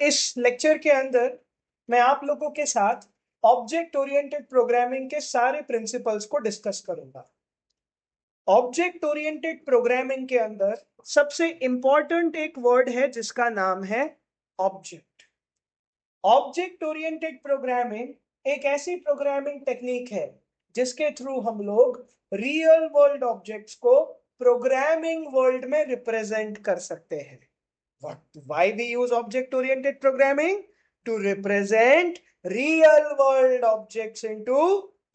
इस लेक्चर के अंदर मैं आप लोगों के साथ ऑब्जेक्ट ओरिएंटेड प्रोग्रामिंग के सारे प्रिंसिपल्स को डिस्कस करूंगा। ऑब्जेक्ट ओरिएंटेड प्रोग्रामिंग के अंदर सबसे इंपॉर्टेंट एक वर्ड है जिसका नाम है ऑब्जेक्ट। ऑब्जेक्ट ओरिएंटेड प्रोग्रामिंग एक ऐसी प्रोग्रामिंग टेक्निक है जिसके थ्रू हम लोग रियल वर्ल्ड ऑब्जेक्ट्स को प्रोग्रामिंग वर्ल्ड में रिप्रेजेंट कर सकते हैं। Why we use object oriented programming? To represent real world objects into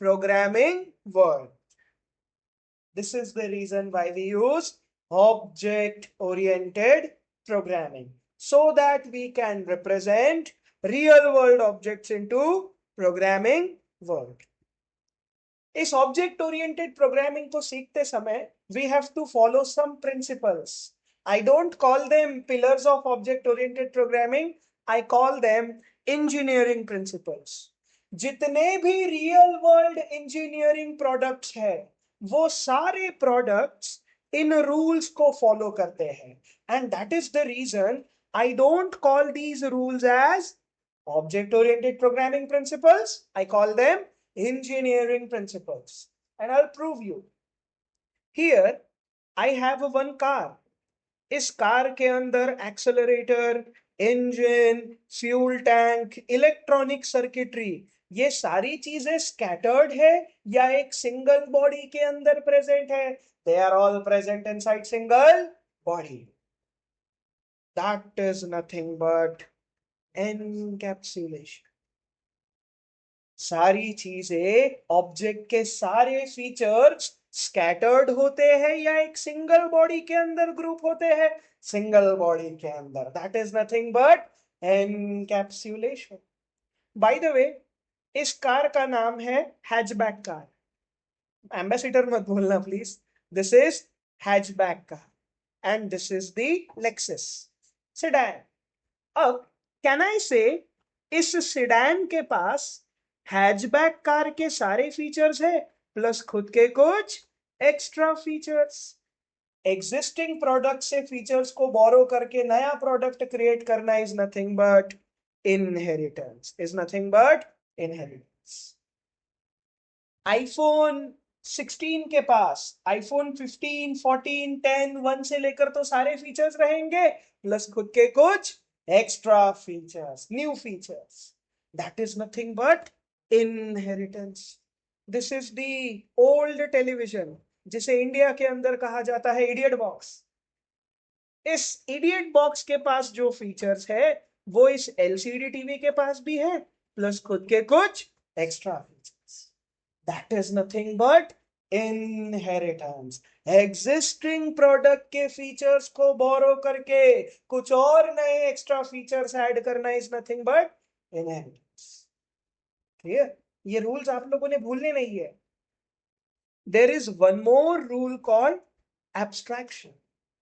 programming world. This is the reason why we use object oriented programming, so that we can represent real world objects into programming world. इस object oriented programming को सीखते समय we have to follow some principles. I don't call them pillars of object oriented programming, I call them engineering principles. जितने भी real world engineering products है वो सारे products इन रूल्स को फॉलो करते हैं, and that is the reason I don't call these rules as object oriented programming principles, I call them engineering principles, and I'll prove you. Here I have one car. इस car के अंदर accelerator, engine, fuel tank, electronic circuitry, ये सारी चीजें scattered है या एक single body के अंदर प्रेजेंट है? They are all present inside single body. That is nothing but encapsulation. सारी चीजें, ऑब्जेक्ट के सारे फीचर्स स्कैटर्ड होते हैं या एक सिंगल बॉडी के अंदर ग्रुप होते हैं? सिंगल बॉडी के अंदर. That is nothing but encapsulation. By the way, इस कार का नाम है हैचबैक कार. एम्बेसडर मत भूलना please. This is hatchback car and this is the Lexus sedan. अब कैन आई से इस सेडान के पास हैचबैक कार के सारे फीचर्स है प्लस खुद के कुछ एक्स्ट्रा फीचर्स? एग्जिस्टिंग प्रोडक्ट से फीचर्स को बोरो करके नया प्रोडक्ट क्रिएट करना is nothing but inheritance. Is nothing but inheritance. IPhone 16 के पास आईफोन 15, 14, 10, 1 से लेकर तो सारे फीचर्स रहेंगे प्लस खुद के कुछ extra features, new features. That is nothing but inheritance. This is the old television जिसे इंडिया के अंदर कहा जाता है इडियट बॉक्स. इस इडियट बॉक्स के पास जो फीचर्स है वो इस एलसीडी टीवी के पास भी है प्लस खुद के कुछ extra features. That is nothing but inheritance. Existing product के फीचर्स को बोरो करके कुछ और नए एक्स्ट्रा फीचर्स ऐड करना is nothing but inheritance. Clear? ये रूल्स आप लोगों ने भूलने नहीं है. There is one more rule called abstraction.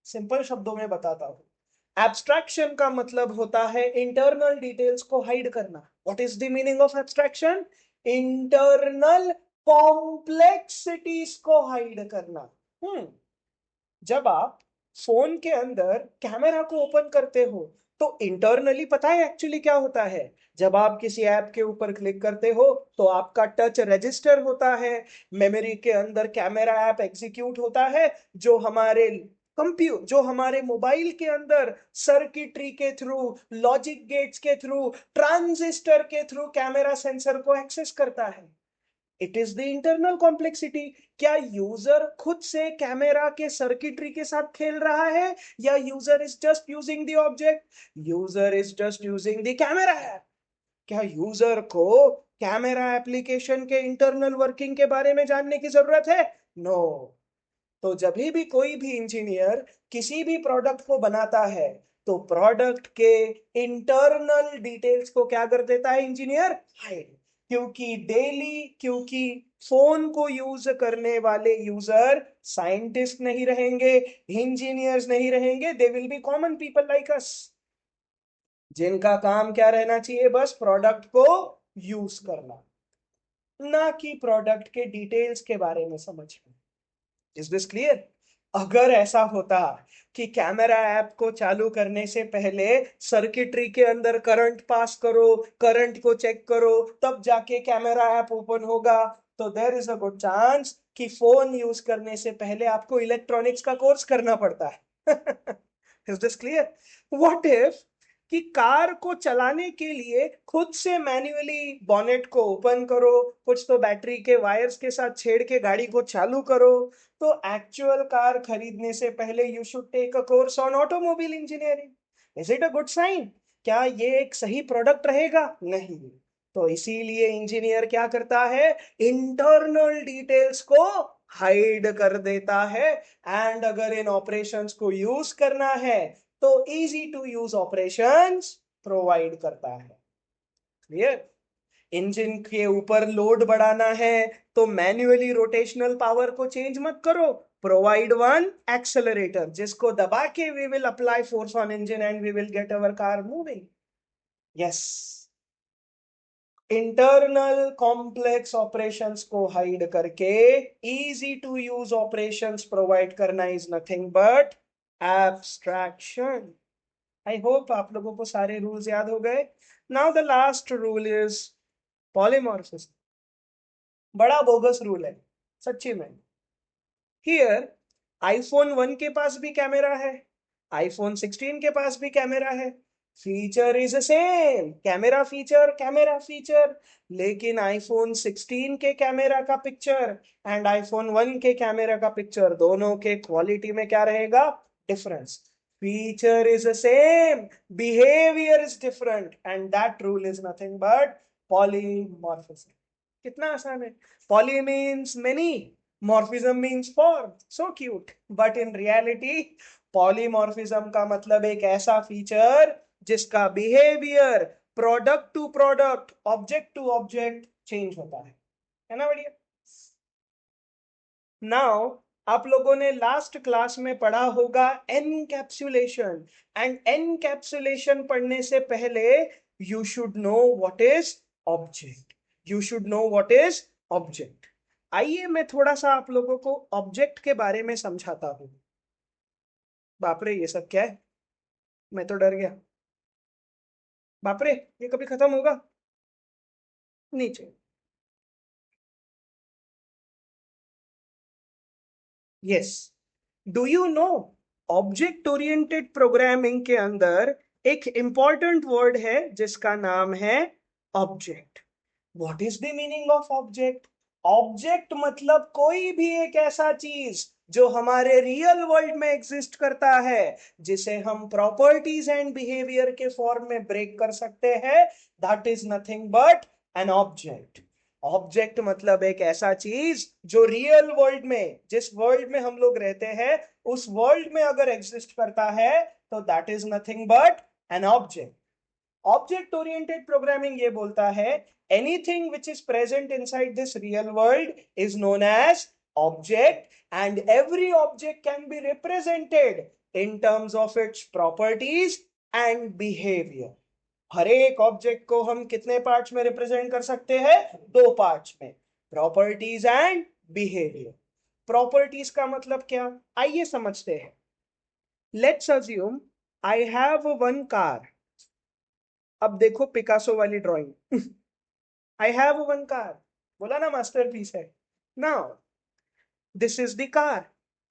Simple शब्दों में बताता हूं. एब्स्ट्रैक्शन का मतलब होता है इंटरनल डिटेल्स को हाइड करना. What is the meaning of abstraction? Internal complexities को हाइड करना. जब आप फोन के अंदर कैमरा को ओपन करते हो तो इंटरनली पता है एक्चुअली क्या होता है? जब आप किसी ऐप के ऊपर क्लिक करते हो तो आपका टच रजिस्टर होता है, मेमोरी के अंदर कैमरा ऐप एग्जीक्यूट होता है, जो हमारे मोबाइल के अंदर सर्किटरी के थ्रू, लॉजिक गेट्स के थ्रू, ट्रांजिस्टर के थ्रू कैमरा सेंसर को एक्सेस करता है. It is the internal complexity. क्या यूजर खुद से कैमरा के सर्किटरी के साथ खेल रहा है या user is just using the object? User is just using the camera app. क्या यूजर को कैमरा एप्लीकेशन के इंटरनल वर्किंग के बारे में जानने की जरूरत है? नो. तो जब भी कोई भी इंजीनियर किसी भी प्रोडक्ट को बनाता है तो प्रोडक्ट के इंटरनल डिटेल्स को क्या कर देता है इंजीनियर? हाइड. क्योंकि फोन को यूज करने वाले यूजर साइंटिस्ट नहीं रहेंगे, इंजीनियर्स नहीं रहेंगे. They will be common people like us, जिनका काम क्या रहना चाहिए? बस प्रोडक्ट को यूज करना, ना कि प्रोडक्ट के डिटेल्स के बारे में समझना. Is this clear? अगर ऐसा होता कि कैमरा ऐप को चालू करने से पहले सर्किटरी के अंदर करंट पास करो, करंट को चेक करो, तब जाके कैमरा ऐप ओपन होगा, तो there is a good chance कि फोन यूज करने से पहले आपको इलेक्ट्रॉनिक्स का कोर्स करना पड़ता है। Is this clear? What if कि कार को चलाने के लिए खुद से मैन्युअली बॉनेट को ओपन करो, कुछ तो बैटरी के वायर्स के साथ छेड़ के गाड़ी को चालू करो। तो एक्चुअल कार खरीदने से पहले you should take a course on automobile engineering. Is it a good sign? क्या ये एक सही प्रोडक्ट रहेगा? नहीं। तो इसीलिए इंजीनियर क्या करता है, इंटरनल डिटेल्स को हाइड कर देता है। एंड अगर इन ऑपरेशंस को यूज करना है तो easy to use operations provide करता है। क्लियर? इंजन के ऊपर लोड बढ़ाना है तो मैन्युअली रोटेशनल पावर को चेंज मत करो, प्रोवाइड वन एक्सेलरेटर जिसको दबा के we will apply force on engine and we will get our car moving. Yes, internal complex operations को हाइड करके easy to use operations provide करना is nothing but abstraction. I hope आप लोगों को सारे रूल्स याद हो गए। Now the last rule is polymorphism. बड़ा बोगस रूल है सच्ची में। हियर आईफोन 1 के पास भी कैमरा है, आईफोन 16 के पास भी कैमरा है, feature is same, camera feature. लेकिन आईफोन 16 के कैमरा का पिक्चर एंड आईफोन 1 के कैमरा का पिक्चर दोनों के क्वालिटी में क्या रहेगा? Difference. Feature is same, behaviour is different, and that rule is nothing but polymorphism. कितना आसान है। Poly means many, morphism means form. So cute. But in reality polymorphism का मतलब एक ऐसा फीचर जिसका behaviour product to product, object to object change होता है ना? बढ़िया। नाउ आप लोगों ने लास्ट क्लास में पढ़ा होगा एनकैप्सुलेशन, एंड एनकैप्सुलेशन पढ़ने से पहले you should know what is object. You should know what is object. आइए मैं थोड़ा सा आप लोगों को ऑब्जेक्ट के बारे में समझाता हूं। बाप रे, ये सब क्या है? मैं तो डर गया। बाप रे, ये कभी खत्म होगा? नीचे। Yes, do you know object oriented programming के अंदर एक इंपॉर्टेंट वर्ड है जिसका नाम है object. What is the meaning of object? Object मतलब कोई भी एक ऐसा चीज जो हमारे रियल वर्ल्ड में एग्जिस्ट करता है, जिसे हम प्रॉपर्टीज एंड बिहेवियर के फॉर्म में ब्रेक कर सकते हैं, that is nothing but an object. Object मतलब एक ऐसा चीज जो रियल वर्ल्ड में, जिस वर्ल्ड में हम लोग रहते हैं उस वर्ल्ड में अगर एग्जिस्ट करता है तो that is nothing but an object. Object oriented programming ये बोलता है anything which is present inside this real world is known as object, and every object can be represented in terms of its properties and behavior। हर एक object को हम कितने parts में represent कर सकते हैं? दो पार्ट्स में, प्रॉपर्टीज एंड बिहेवियर। प्रॉपर्टीज का मतलब क्या, आइए समझते हैं। Let's assume I have one car. अब देखो पिकासो वाली drawing. I have one car, बोला ना मास्टरपीस है। Now this is the car.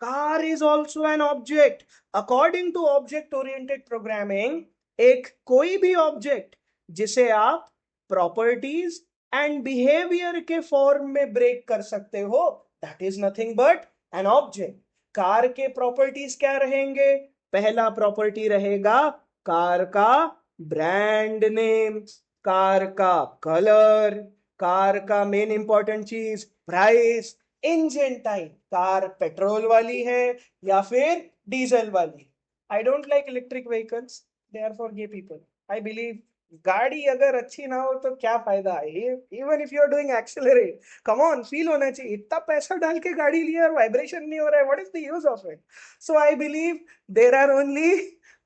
Car is also an object. According to object oriented programming, एक कोई भी ऑब्जेक्ट जिसे आप प्रॉपर्टीज एंड बिहेवियर के फॉर्म में ब्रेक कर सकते हो, that is nothing but an object. Car के प्रॉपर्टीज क्या रहेंगे? पहला प्रॉपर्टी रहेगा कार का ब्रांड नेम, कार का कलर, कार का मेन इंपॉर्टेंट चीज price, engine type, car petrol वाली है या फिर डीजल वाली। I don't like electric vehicles, they are for gay people. I believe गाड़ी अगर अच्छी ना हो तो क्या फायदा है? Even if you are doing accelerate, come on, feel होना चाहिए। इतना पैसा डाल के गाड़ी लिया और वाइब्रेशन नहीं हो रहा है, what is the use of it? So I believe there are only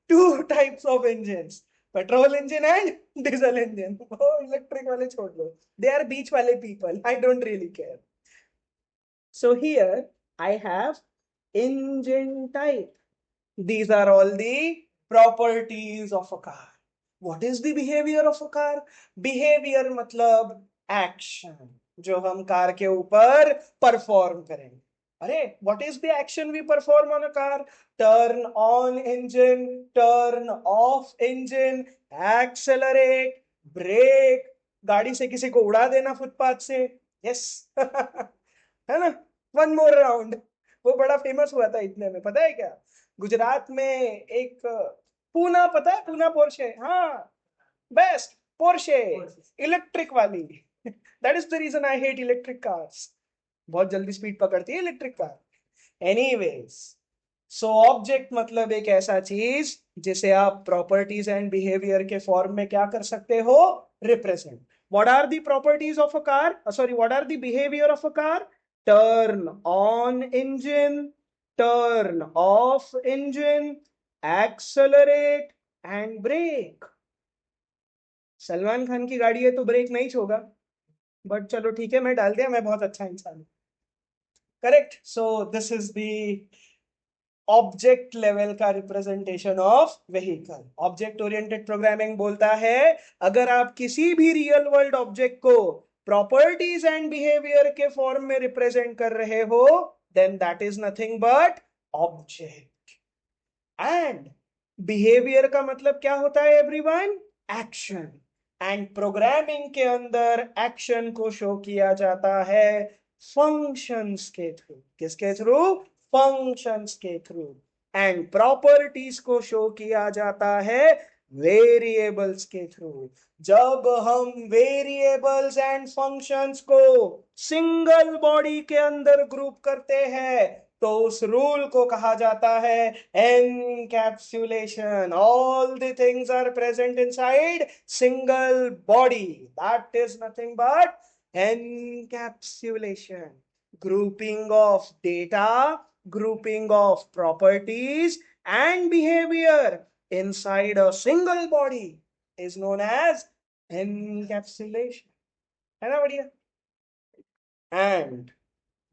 two types of engines, petrol engine and diesel engine. वो इलेक्ट्रिक वाले छोड़ दो, दे आर बीच वाले people, I don't really care. So here I have engine type. These are all the properties of a car. What is the behavior of a car? Behavior मतलब action जो हम car के ऊपर perform करेंगे. अरे what is the action we perform on a car? Turn on engine, turn off engine, accelerate, brake, गाड़ी से किसी को उड़ा देना फुटपाथ से. यस है ना. One more round. वो बड़ा फेमस हुआ था इतने में, पता है क्या? गुजरात में एक पूना, पता है पूना पोर्शे? हाँ, बेस्ट पोर्शे इलेक्ट्रिक वाली. That is the reason I hate electric cars. बहुत जल्दी स्पीड पकड़ती है electric car. Anyways, so object मतलब एक ऐसा चीज जिसे आप प्रॉपर्टीज एंड बिहेवियर के फॉर्म में क्या कर सकते हो? Represent. What are the properties of a car? Sorry, what are the behaviour of a car? Turn on engine, turn off engine, accelerate and brake. Salman Khan की गाड़ी है तो ब्रेक नहीं छोगा, बट चलो ठीक है, मैं डाल दिया, मैं बहुत अच्छा इंसान हूं. Correct. So this is the object level का representation of vehicle. Object oriented programming बोलता है अगर आप किसी भी रियल वर्ल्ड ऑब्जेक्ट को प्रॉपर्टीज एंड बिहेवियर के फॉर्म में रिप्रेजेंट कर रहे हो, then that is nothing but object. And behavior का मतलब क्या होता है एवरीवन? एक्शन. एंड प्रोग्रामिंग के अंदर एक्शन को शो किया जाता है फंक्शंस के थ्रू. किसके थ्रू? फंक्शंस के थ्रू. एंड प्रॉपर्टीज को शो किया जाता है वेरिएबल्स के थ्रू. जब हम वेरिएबल्स एंड फंक्शंस को सिंगल बॉडी के अंदर ग्रुप करते हैं तो उस रूल को कहा जाता है encapsulation. All the things are present inside single body. That is nothing but encapsulation. Grouping of data, grouping of properties and behavior inside a single body is known as encapsulation. है ना बढ़िया? And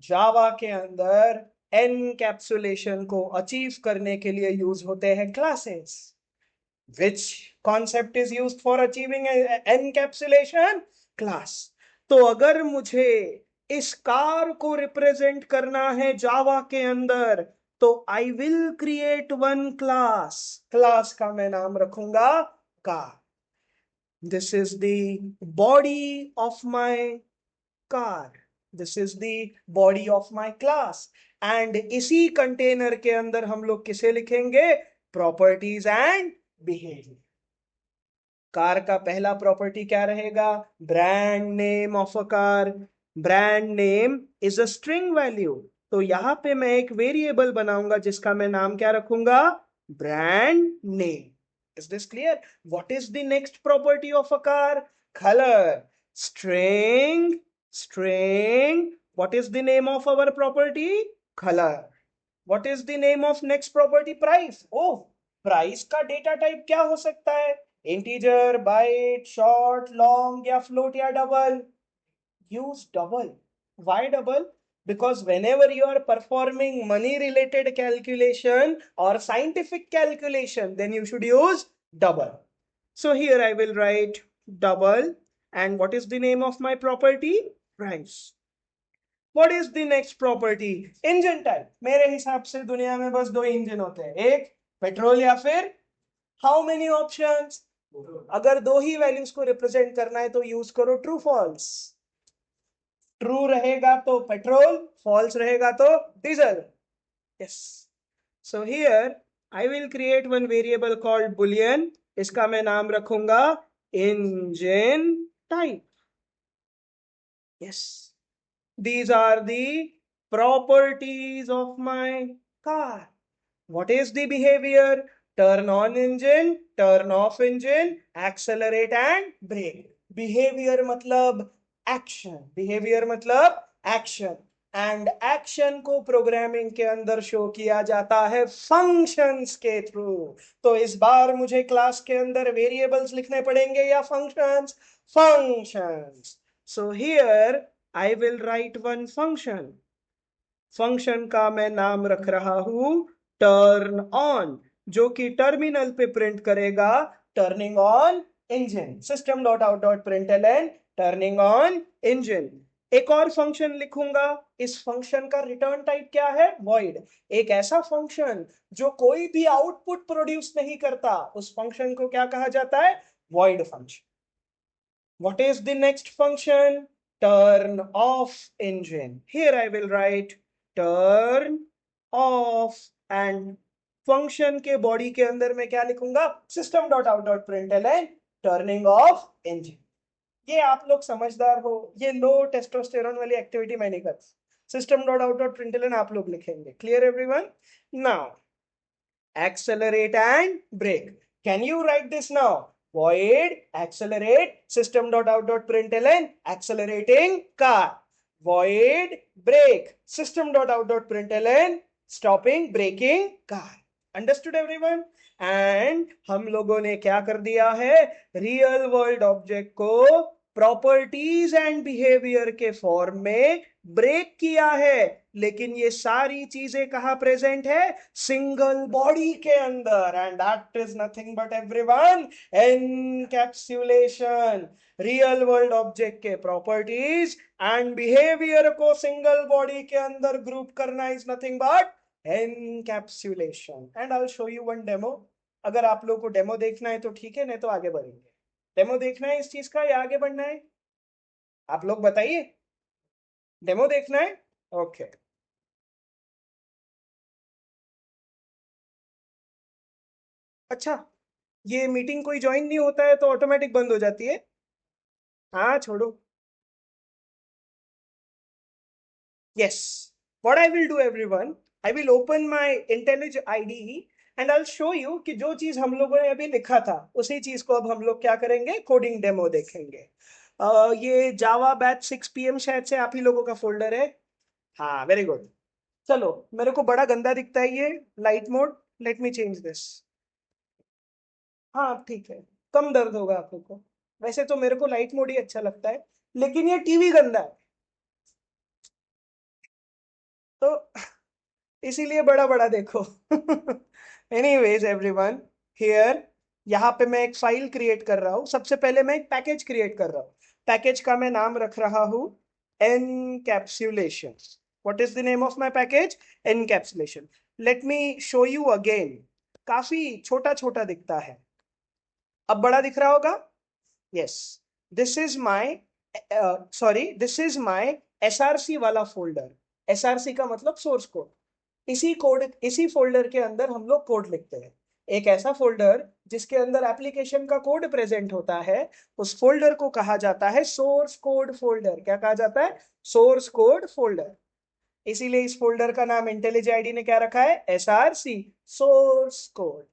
जावा के अंदर encapsulation को achieve करने के लिए use होते हैं classes. Which concept is used for achieving encapsulation? Class. तो अगर मुझे इस कार को रिप्रेजेंट करना है जावा के अंदर तो आई will create one class. Class का मैं नाम रखूंगा car. This is the body of my car. This is the body of my class. And इसी कंटेनर के अंदर हम लोग किसे लिखेंगे? Properties and behaviour. कार का पहला प्रॉपर्टी क्या रहेगा? Brand name of a car. Brand name is a string value. तो यहां पे मैं एक वेरिएबल बनाऊंगा जिसका मैं नाम क्या रखूंगा? Brand name. Is this clear? What is the next property of a car? Colour. String. String. What is the name of our property? Colour. What is the name of next property? Price. Oh, price का data type क्या हो सकता है? Integer, bite, short, long या float या double? Use double. Why double? Because whenever you are performing money related calculation or scientific calculation, then you should use double. So here I will write double. And what is the name of my property? Price. What is the next property? Engine type. मेरे हिसाब से दुनिया में बस दो engine होते हैं, एक पेट्रोल या फिर how many options? अगर दो ही वैल्यूज को रिप्रेजेंट करना है तो यूज करो ट्रू फॉल्स. ट्रू रहेगा तो पेट्रोल, फॉल्स रहेगा तो diesel. Yes. So here I will create one variable called boolean. इसका मैं नाम रखूंगा engine type. Yes. These are the properties of my car. What is the behaviour? Turn on engine, turn off engine, accelerate and brake. Behaviour मतलब action. Behaviour मतलब action. And action को programming के अंदर show किया जाता है functions के through. तो इस बार मुझे क्लास के अंदर वेरिएबल्स लिखने पड़ेंगे या functions? Functions. So here I will right one function. Function का मैं नाम रख रहा हूं टर्न ऑन, जो कि टर्मिनल पे प्रिंट करेगा turning on engine. System dot out dot println turning on engine. एक और फंक्शन लिखूंगा, इस फंक्शन का रिटर्न टाइप क्या है? वॉइड। एक ऐसा फंक्शन जो कोई भी आउटपुट प्रोड्यूस नहीं करता, उस फंक्शन को क्या कहा जाता है? Void function. What is the next function? Turn off engine. Here I will write turn off, and function के body के अंदर मैं क्या लिखूंगा? System dot out dot println turning off engine. ये आप लोग समझदार हो, ये लो टेस्टोस्टेरोन वाली एक्टिविटी मैं नहीं करता। System dot out dot println आप लोग लिखेंगे। Clear everyone? Now accelerate and brake. Can you write this now? Void accelerate system dot out dot println accelerating car. Void brake system dot out dot println stopping braking car. Understood everyone? And हम लोगों ने क्या कर दिया है? Real world object को properties and behaviour के form में ब्रेक किया है। लेकिन ये सारी चीजें कहां प्रेजेंट है? सिंगल बॉडी के अंदर, and that is nothing but everyone encapsulation. Real world object के प्रॉपर्टीज एंड बिहेवियर को सिंगल बॉडी के अंदर ग्रुप करना is nothing but encapsulation. And I will show you one demo. अगर आप लोगों को डेमो देखना है तो ठीक है, नहीं तो आगे बढ़ेंगे। डेमो देखना है इस चीज का या आगे बढ़ना है? आप लोग बताइए। डेमो देखना है? ओके। अच्छा, ये मीटिंग कोई ज्वाइन नहीं होता है तो ऑटोमेटिक बंद हो जाती है? हाँ छोड़ो। Yes, what I will do everyone, I will open my IntelliJ ID and I will show you कि जो चीज हम लोगों ने अभी लिखा था उसी चीज को अब हम लोग क्या करेंगे? कोडिंग डेमो देखेंगे। ये जावा बैच 6 PM शायद से आप ही लोगों का फोल्डर है। हाँ, वेरी गुड। चलो, मेरे को बड़ा गंदा दिखता है ये light mode. Let me change this. हाँ ठीक है, कम दर्द होगा आप लोग को। वैसे तो मेरे को लाइट मोड ही अच्छा लगता है, लेकिन ये टीवी गंदा है तो इसीलिए बड़ा बड़ा देखो। एनीवेज एवरीवन, हियर यहाँ पे मैं एक फाइल क्रिएट कर रहा हूँ। सबसे पहले मैं एक पैकेज क्रिएट कर रहा हूँ। पैकेज का मैं नाम रख रहा हूँ encapsulation. What is the name of my package? Encapsulation. Let me show you again. काफी छोटा छोटा दिखता है, अब बड़ा दिख रहा होगा। Yes, this is my sorry, this is my SRC वाला फोल्डर। एसआरसी का मतलब सोर्स कोड। इसी फोल्डर के अंदर हम लोग कोड लिखते हैं। एक ऐसा फोल्डर जिसके अंदर एप्लीकेशन का कोड प्रेजेंट होता है, उस फोल्डर को कहा जाता है सोर्स कोड फोल्डर। क्या कहा जाता है? Source code folder. इसीलिए इस फोल्डर का नाम इंटेलिज आईडी ने क्या रखा है? SRC, source code.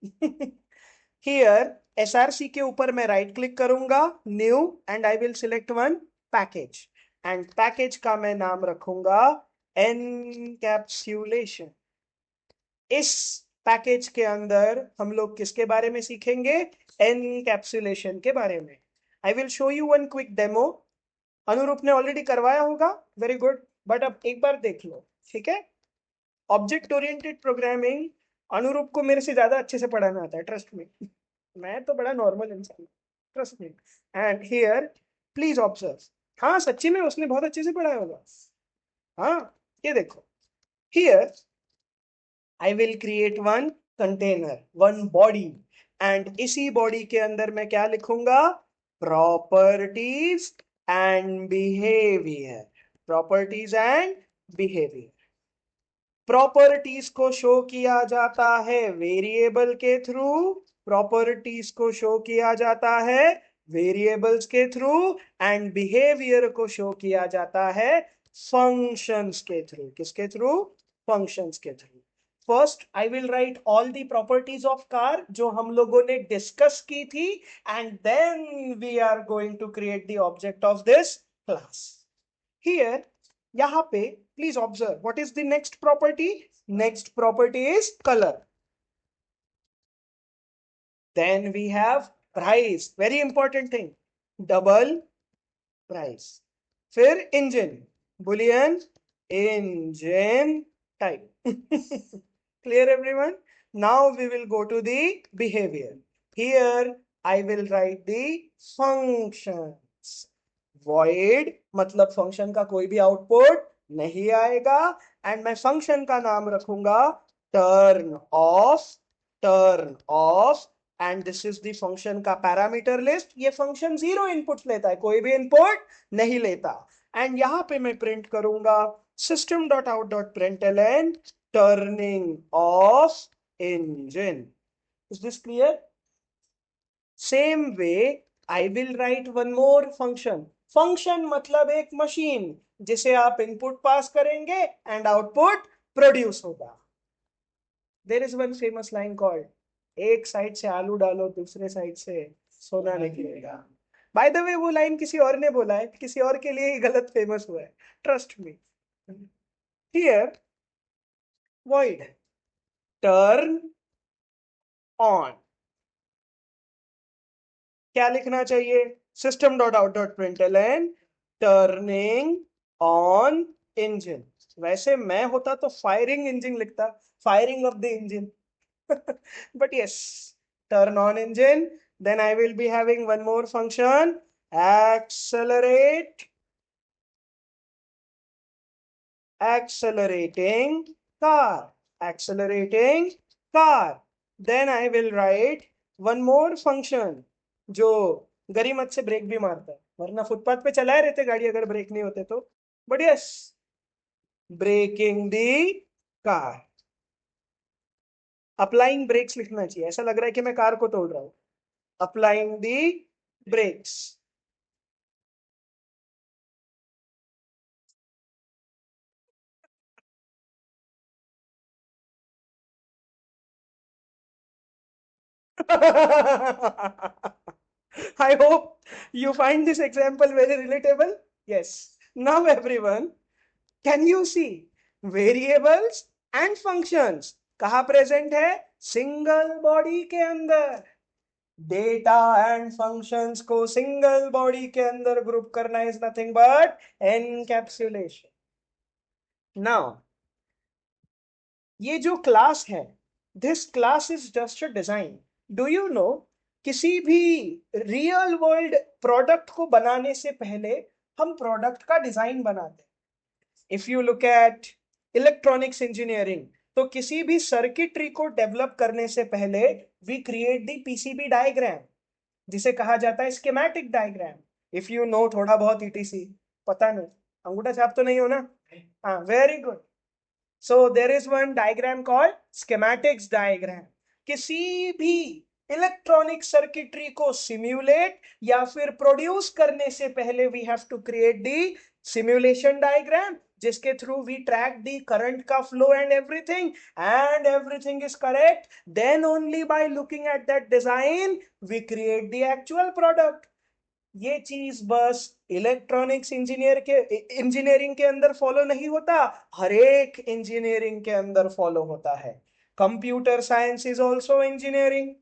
Here SRC के ऊपर मैं राइट क्लिक करूंगा, new, and I will select one package. And package का मैं नाम रखूंगा एनकैप्सुलेशन। इस पैकेज के अंदर हम लोग किसके बारे में सीखेंगे? एनकैप्सुलेशन के बारे में। आई will show you one quick demo. अनुरूप ने ऑलरेडी करवाया होगा, वेरी गुड, बट अब एक बार देख लो, ठीक है? ऑब्जेक्ट ओरिएंटेड प्रोग्रामिंग अनुरूप को मेरे से ज्यादा अच्छे से पढ़ाना आता है, ट्रस्ट मी। मैं तो बड़ा नॉर्मल इंसान हूँ, trust me. And here please observe. हाँ सच्ची में उसने बहुत अच्छे से पढ़ाया होगा। हाँ, ये देखो। Here I will create one container, one body, and इसी बॉडी के अंदर मैं क्या लिखूंगा? Properties and behaviour. Properties and behaviour. Properties को शो किया जाता है वेरिएबल के थ्रू। प्रॉपर्टीज को शो किया जाता है वेरिएबल्स के थ्रू, एंड बिहेवियर को शो किया जाता है फंक्शंस के थ्रू। किसके थ्रू? फंक्शंस के through. First I will write all the properties of car जो हम लोगों ने डिस्कस की थी, and then we are going to create the object of this class. Here यहाँ पे please observe what is the next property. Next property is color. Then we have price, very important thing, double price. फिर engine, boolean engine type. Clear everyone? Now we will go to the behavior. Here I will write the functions. Void मतलब function का कोई भी output नहीं आएगा and मैं function का नाम रखूंगा turn off and this is the function का parameter list. ये function 0 inputs लेता है, कोई भी input नहीं लेता and यहाँ पे मैं print करूंगा system.out.println turning off engine. Is this clear? Same way I will write one more function. Function मतलब एक मशीन जिसे आप इनपुट पास करेंगे एंड आउटपुट प्रोड्यूस होगा. There is one famous line called एक साइड से आलू डालो दूसरे साइड से सोना निकलेगा. बाय द वे वो लाइन किसी और ने बोला है, किसी और के लिए ही गलत फेमस हुआ है. Trust me. Here void turn on. क्या लिखना चाहिए? system.out.println turning on engine. वैसे मैं होता तो फायरिंग इंजन लिखता, firing of the engine. But yes, turn on engine. Then I will be having one more function, accelerating car. Then I will write one more function जो गरीमत से break भी मारता है, वरना फुटपाथ पे चलाए रहते गाड़ी अगर ब्रेक नहीं होते तो. But yes, breaking the car. Applying brakes लिखना चाहिए, ऐसा लग रहा है कि मैं कार को तोड़ रहा हूं. Applying the brakes. I hope you find this example very relatable. Yes. Now everyone, can you see variables and functions कहाँ present है? Single body के अंदर. डेटा एंड फंक्शंस को सिंगल बॉडी के अंदर ग्रुप करना is nothing but encapsulation. Now ये जो क्लास है, this class is just a design. Do you know किसी भी रियल वर्ल्ड प्रोडक्ट को बनाने से पहले हम प्रोडक्ट का डिजाइन बनाते हैं. If you look at electronics engineering, तो किसी भी सर्किटरी को डेवलप करने से पहले we create the PCB diagram जिसे कहा जाता है schematic diagram. If you know थोड़ा बहुत ईटीसी, पता नहीं, अंगूठा छाप तो नहीं हो ना? हाँ, very good. So there is one diagram called schematics diagram. किसी भी इलेक्ट्रॉनिक सर्किटरी को सिम्युलेट या फिर प्रोड्यूस करने से पहले we have to create the simulation diagram जिसके through we track the current का flow and everything is correct. Then only by looking at that design we create the actual product. ये चीज बस इलेक्ट्रॉनिक्स इंजीनियरिंग के अंदर follow नहीं होता, हर एक इंजीनियरिंग के अंदर फॉलो होता है. Computer science is also engineering.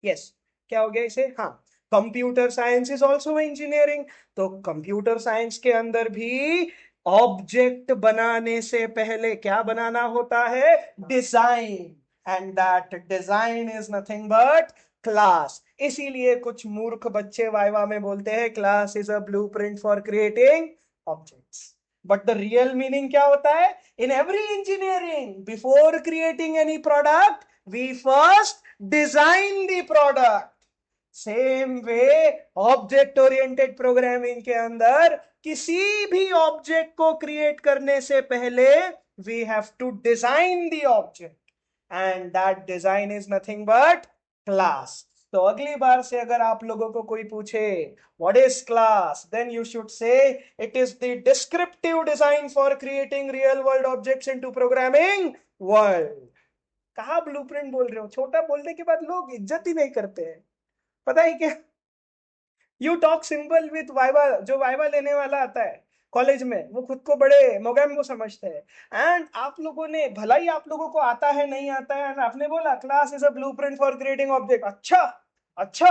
Yes, क्या हो गया इसे? हाँ, computer science is also engineering. तो कंप्यूटर साइंस के अंदर भी ऑब्जेक्ट बनाने से पहले क्या बनाना होता है? Design. And that design is nothing but class. इसीलिए कुछ मूर्ख बच्चे वाइवा में बोलते हैं class is a blueprint for creating objects. But the real meaning क्या होता है? In every engineering, before creating any product, we first design the product. Same way object oriented programming के अंदर किसी भी ऑब्जेक्ट को क्रिएट करने से पहले we have to design the object and that design is nothing but class. तो अगली बार से अगर आप लोगों को कोई पूछे what is class, then you should say it is the descriptive design for creating real world objects into programming world. कहा ब्लूप्रिंट बोल रहे हो? छोटा बोलने के बाद लोग इज्जत ही नहीं करते हैं, पता है क्या? You talk simple with viva. जो वाइवा लेने वाला आता है कॉलेज में, वो खुद को बड़े मोगैम्बो समझते हैं. एंड आप लोगों ने, भला ही आप लोगों को आता है नहीं आता है, आपने बोला class is a blueprint for creating object. अच्छा,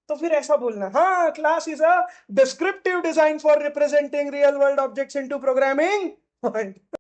तो तो फिर ऐसा बोलना, हाँ class is a descriptive design for representing real world objects into programming.